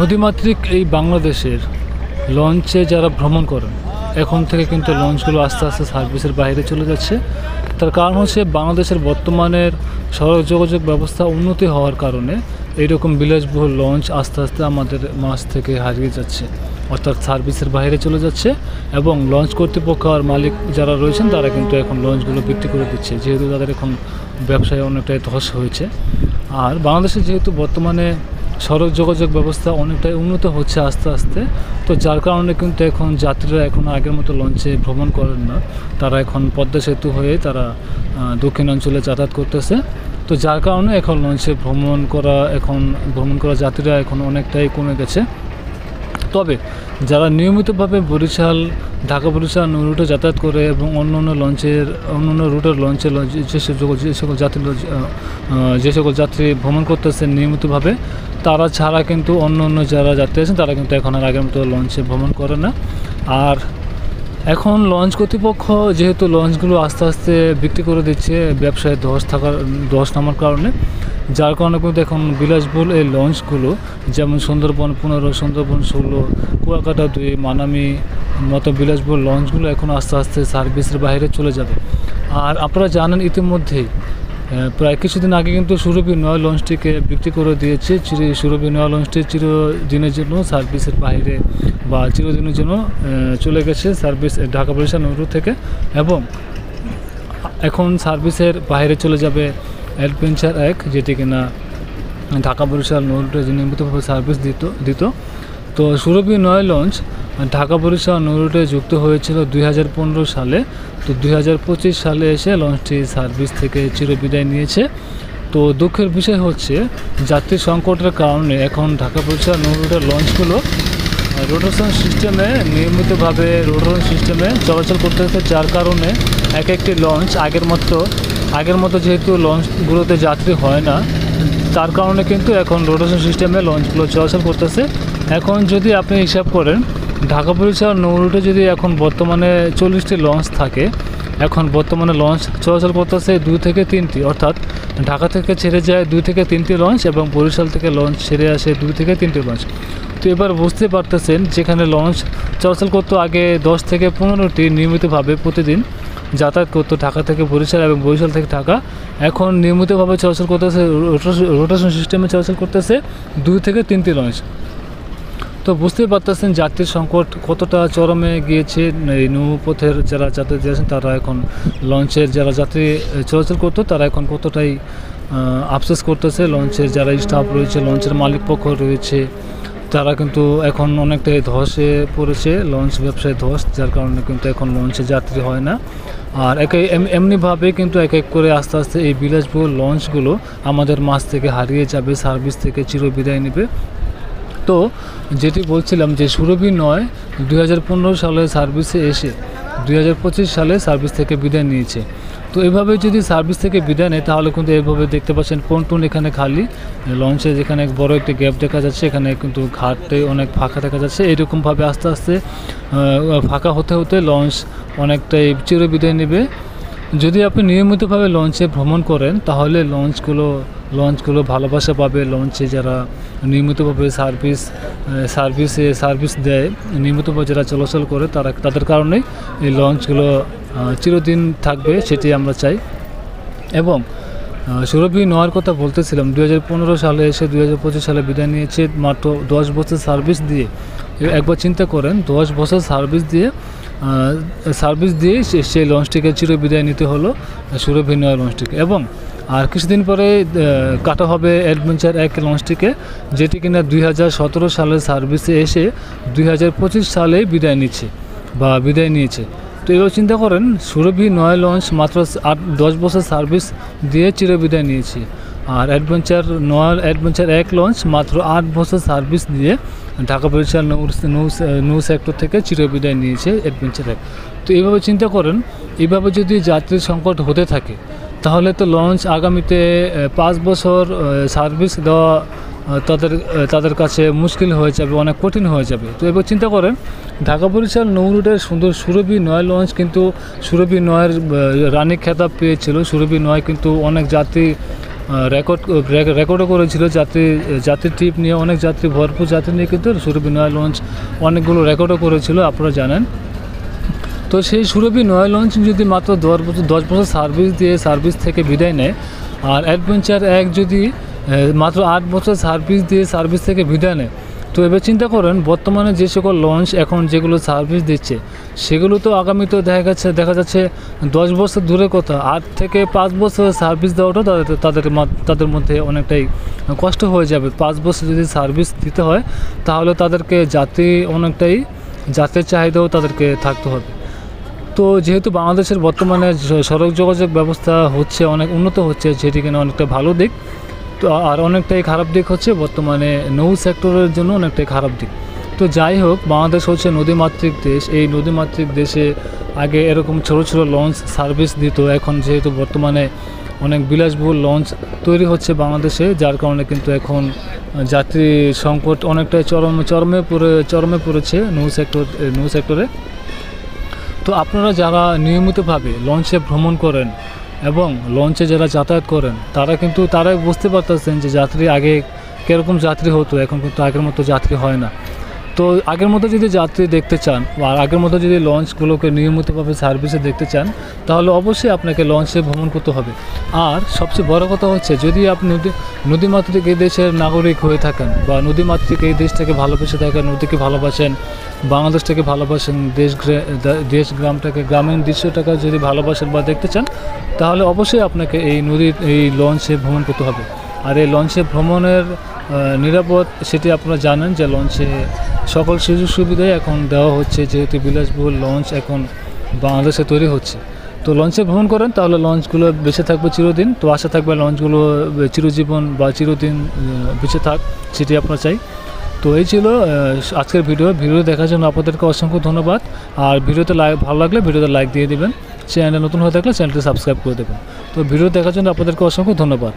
নদীমাতৃক এই বাংলাদেশের লঞ্চে যারা ভ্রমণ করেন এখন থেকে কিন্তু লঞ্চগুলো আস্তে আস্তে সার্ভিসের বাইরে চলে যাচ্ছে। তার কারণ হচ্ছে বাংলাদেশের বর্তমানের সড়ক যোগাযোগ ব্যবস্থা উন্নতি হওয়ার কারণে এইরকম বিলাসবহুল লঞ্চ আস্তে আস্তে আমাদের মাছ থেকে হারিয়ে যাচ্ছে, অর্থাৎ সার্ভিসের বাইরে চলে যাচ্ছে। এবং লঞ্চ কর্তৃপক্ষ আর মালিক যারা রয়েছেন তারা কিন্তু এখন লঞ্চগুলো বিক্রি করে দিচ্ছে, যেহেতু তাদের এখন ব্যবসায় অনেকটাই ধস হয়েছে। আর বাংলাদেশে যেহেতু বর্তমানে সড়ক যোগাযোগ ব্যবস্থা অনেকটাই উন্নত হচ্ছে আস্তে আস্তে, তো যার কারণে কিন্তু এখন যাত্রীরা এখন আগের মতো লঞ্চে ভ্রমণ করেন না। তারা এখন পদ্মা সেতু হয়ে তারা দক্ষিণ অঞ্চলে যাতায়াত করতেছে। তো যার কারণে এখন লঞ্চে ভ্রমণ করা যাত্রীরা এখন অনেকটাই কমে গেছে। তবে যারা নিয়মিতভাবে ঢাকা বরিশাল রুটে যাতায়াত করে এবং অন্য রুটের লঞ্চে যে সকল যাত্রী ভ্রমণ করতেছেন নিয়মিতভাবে, তারা ছাড়া কিন্তু অন্য যারা যাত্রী আছেন তারা কিন্তু এখন আর আগের মতো লঞ্চে ভ্রমণ করে না। আর এখন লঞ্চ কর্তৃপক্ষ যেহেতু লঞ্চগুলো আস্তে আস্তে বিক্রি করে দিচ্ছে ব্যবসায় ধস নামার কারণে, যার কারণে কিন্তু এখন বিলাসবহুল এই লঞ্চগুলো যেমন সুন্দরবন 15, সুন্দরবন 16, কুয়াকাটা 2, মানামি মতো বিলাসবহুল লঞ্চগুলো এখন আস্তে আস্তে সার্ভিসের বাইরে চলে যাবে। আর আপনারা জানেন ইতিমধ্যেই প্রায় কিছুদিন আগে কিন্তু সুরভি নয় লঞ্চটিকে বিক্রি করে দিয়েছে। সুরভি নয় লঞ্চটি চিরদিনের জন্য সার্ভিসের বাইরে বা চিরদিনের জন্য চলে গেছে সার্ভিস ঢাকা বরিশাল নৌরুট থেকে, এবং এখন সার্ভিসের বাইরে চলে যাবে অ্যাডভেঞ্চার 1, যেটি কিনা ঢাকা বরিশাল নৌরুটে নিয়মিতভাবে সার্ভিস দিত। তো সুরভি নয় লঞ্চ ঢাকা বরিশাল নৌরুটে যুক্ত হয়েছিল 2015 সালে। তো 2025 সালে এসে লঞ্চটি সার্ভিস থেকে চিরবিদায় নিয়েছে। তো দুঃখের বিষয় হচ্ছে যাত্রী সংকটের কারণে এখন ঢাকা বরিশাল নৌরুটের লঞ্চগুলো নিয়মিতভাবে রোটেশন সিস্টেমে চলাচল করতে হচ্ছে, যার কারণে একটি লঞ্চ আগের মতো যেহেতু লঞ্চগুলোতে যাত্রী হয় না, তার কারণে কিন্তু এখন রোটেশন সিস্টেমে লঞ্চগুলো চলাচল করতেছে। এখন যদি আপনি হিসাব করেন ঢাকা বরিশাল নৌরুটে যদি এখন বর্তমানে 40টি লঞ্চ থাকে, এখন বর্তমানে লঞ্চ চলাচল করতেছে 2 থেকে 3টি, অর্থাৎ ঢাকা থেকে ছেড়ে যায় 2 থেকে 3টি লঞ্চ এবং বরিশাল থেকে লঞ্চ ছেড়ে আসে 2 থেকে 3টি লঞ্চ। তো এবার বুঝতে পারতেছেন যেখানে লঞ্চ চলাচল করতো আগে 10 থেকে 15টি নিয়মিতভাবে প্রতিদিন যাতায়াত করতো ঢাকা থেকে বরিশাল এবং বরিশাল থেকে ঢাকা, এখন নিয়মিতভাবে চলাচল করতেছে রোটেশন সিস্টেমে চলাচল করতেছে 2 থেকে 3টি লঞ্চ। তো বুঝতেই পারতেছেন যাত্রীর সংকট কতটা চরমে গিয়েছে। এই নৌপথের যারা যাত্রী আছেন তারা এখন লঞ্চের যারা যাত্রী চলাচল করতো তারা এখন কতটাই আফসোস করতেছে। লঞ্চের যারা স্টাফ রয়েছে, লঞ্চের মালিক পক্ষ রয়েছে, তারা কিন্তু এখন অনেকটাই ধসে পড়েছে, লঞ্চ ব্যবসায় ধস, যার কারণে কিন্তু এখন লঞ্চে যাত্রী হয় না। আর এমনিভাবে কিন্তু এক করে আস্তে আস্তে এই বিলাসবহুল লঞ্চগুলো আমাদের মাঝ থেকে হারিয়ে যাবে, সার্ভিস থেকে চিরবিদায় নেবে। তো যেটি বলছিলাম যে সুরভি নয় 2015 সালে সার্ভিসে এসে 2025 সালে সার্ভিস থেকে বিদায় নিয়েছে। তো এভাবে যদি সার্ভিস থেকে বিদায় নেয় তাহলে কিন্তু এইভাবে দেখতে পাচ্ছেন পন্টুন এখানে খালি, লঞ্চে যেখানে বড় একটি গ্যাপ দেখা যাচ্ছে এখানে কিন্তু ঘাটে অনেক ফাঁকা দেখা যাচ্ছে। এরকমভাবে আস্তে আস্তে ফাঁকা হতে হতে লঞ্চ অনেকটাই চিরবিদায় নেবে। যদি আপনি নিয়মিতভাবে লঞ্চে ভ্রমণ করেন তাহলে লঞ্চগুলো ভালোবাসা পাবে। লঞ্চে যারা নিয়মিতভাবে সার্ভিস দেয়, নিয়মিতভাবে যারা চলাচল করে তাদের কারণেই এই লঞ্চগুলো চিরদিন থাকবে, সেটি আমরা চাই। এবং সুরভি নয়ের কথা বলতেছিলাম, 2015 সালে এসে 2025 সালে বিদায় নিয়েছে মাত্র 10 বছর সার্ভিস দিয়ে। একবার চিন্তা করেন 10 বছর সার্ভিস দিয়ে সেই লঞ্চটিকে চিরবিদায় নিতে হলো সুরভি নয় লঞ্চটিকে। এবং আর কিছুদিন পরে কাটা হবে অ্যাডভেঞ্চার 1 লঞ্চটিকে, যেটি কিনা 2017 সালের সার্ভিসে এসে 2025 সালে বিদায় নিয়েছে। তো এবার চিন্তা করেন সুরভি নয় লঞ্চ মাত্র 10 বছর সার্ভিস দিয়ে চিরবিদায় নিয়েছে, আর অ্যাডভেঞ্চার 1 লঞ্চ মাত্র 8 বছর সার্ভিস দিয়ে ঢাকা বরিশাল নৌ সেক্টর থেকে চিরবিদায় নিয়েছে অ্যাডভেঞ্চার 1। তো এইভাবে চিন্তা করেন, এইভাবে যদি যাত্রীর সংকট হতে থাকে তাহলে তো লঞ্চ আগামীতে 5 বছর সার্ভিস দেওয়া তাদের কাছে মুশকিল হয়ে যাবে, অনেক কঠিন হয়ে যাবে। তো এবার চিন্তা করেন ঢাকা বরিশাল নৌরুটের সুন্দর সুরভি নয় লঞ্চ কিন্তু সুরভি নয়ের রানী খেতাব পেয়েছিল। সুরভি নয় কিন্তু অনেক যাত্রী রেকর্ডও করেছিল, যাত্রী ট্রিপ নিয়ে, অনেক যাত্রী, ভরপুর যাত্রী নিয়ে কিন্তু সুরভি নয়া লঞ্চ অনেকগুলো রেকর্ডও করেছিল, আপনারা জানেন। তো সেই সুরভি নয়া লঞ্চ যদি মাত্র 10 বছর সার্ভিস থেকে বিদায় নেয়, আর অ্যাডভেঞ্চার 1 যদি মাত্র 8 বছর সার্ভিস থেকে বিদায় নেয়, তো এবার চিন্তা করেন বর্তমানে যে সকল লঞ্চ এখন যেগুলো সার্ভিস দিচ্ছে সেগুলো তো আগামীতে দেখা যাচ্ছে 10 বছর দূরের কথা, 8 থেকে 5 বছর সার্ভিস দেওয়াটা তাদের মধ্যে অনেকটাই কষ্ট হয়ে যাবে। 5 বছর যদি সার্ভিস দিতে হয় তাহলে তাদেরকে অনেকটাই যাত্রীর চাহিদাও তাদেরকে থাকতে হবে। তো যেহেতু বাংলাদেশের বর্তমানে সড়ক যোগাযোগ ব্যবস্থা অনেক উন্নত হচ্ছে, যেটি কিনা অনেকটা ভালো দিক, তো আর অনেকটাই খারাপ দিক হচ্ছে বর্তমানে নৌ সেক্টরের জন্য অনেকটাই খারাপ দিক। তো যাই হোক, বাংলাদেশ হচ্ছে নদীমাতৃক দেশ। এই নদীমাতৃক দেশে আগে এরকম ছোট লঞ্চ সার্ভিস দিত, এখন যেহেতু বর্তমানে অনেক বিলাসবহুল লঞ্চ তৈরি হচ্ছে বাংলাদেশে, যার কারণে কিন্তু এখন যাত্রী সংকট অনেকটাই চরমে পড়েছে নৌ সেক্টরে। তো আপনারা যারা নিয়মিতভাবে লঞ্চে ভ্রমণ করেন এবং লঞ্চে যারা যাতায়াত করেন তারাই বুঝতে পারতেছেন যে আগে কীরকম যাত্রী হতো, এখন কিন্তু আগের মতো যাত্রী হয় না। তো আগের মতো যদি যাত্রী দেখতে চান আর আগের মতো যদি লঞ্চগুলোকে নিয়মিতভাবে সার্ভিসে দেখতে চান, তাহলে অবশ্যই আপনাকে লঞ্চে ভ্রমণ করতে হবে। আর সবচেয়ে বড় কথা হচ্ছে, যদি আপনি নদীমাতৃক এই দেশের নাগরিক হয়ে থাকেন বা নদীমাতৃক এই দেশটাকে ভালোবেসে থাকেন, নদীকে ভালোবাসেন, বাংলাদেশটাকে ভালোবাসেন, দেশ গ্রামটাকে, গ্রামীণ দৃশ্যটাকে যদি ভালোবাসেন বা দেখতে চান, তাহলে অবশ্যই আপনাকে এই লঞ্চে ভ্রমণ করতে হবে। আর এই লঞ্চে ভ্রমণের নিরাপদ সেটি আপনারা জানেন যে লঞ্চে সকল সুযোগ সুবিধাই এখন দেওয়া হচ্ছে, যেহেতু বিলাসবহুল লঞ্চ এখন বাংলাদেশে তৈরি হচ্ছে। তো লঞ্চে ভ্রমণ করেন তাহলে লঞ্চগুলো বেঁচে থাকবে চিরদিন। তো আশা থাকবে লঞ্চগুলো চিরজীবন বা চিরদিন বেঁচে থাক, সেটি আপনারা চাই। তো এই ছিল আজকের ভিডিও দেখার জন্য আপনাদেরকে অসংখ্য ধন্যবাদ। আর ভিডিওতে ভালো লাগলে ভিডিওতে লাইক দিয়ে দেবেন, চ্যানেলে নতুন হয়ে থাকলে চ্যানেলটি সাবস্ক্রাইব করে দেবেন। তো ভিডিও দেখার জন্য আপনাদেরকে অসংখ্য ধন্যবাদ।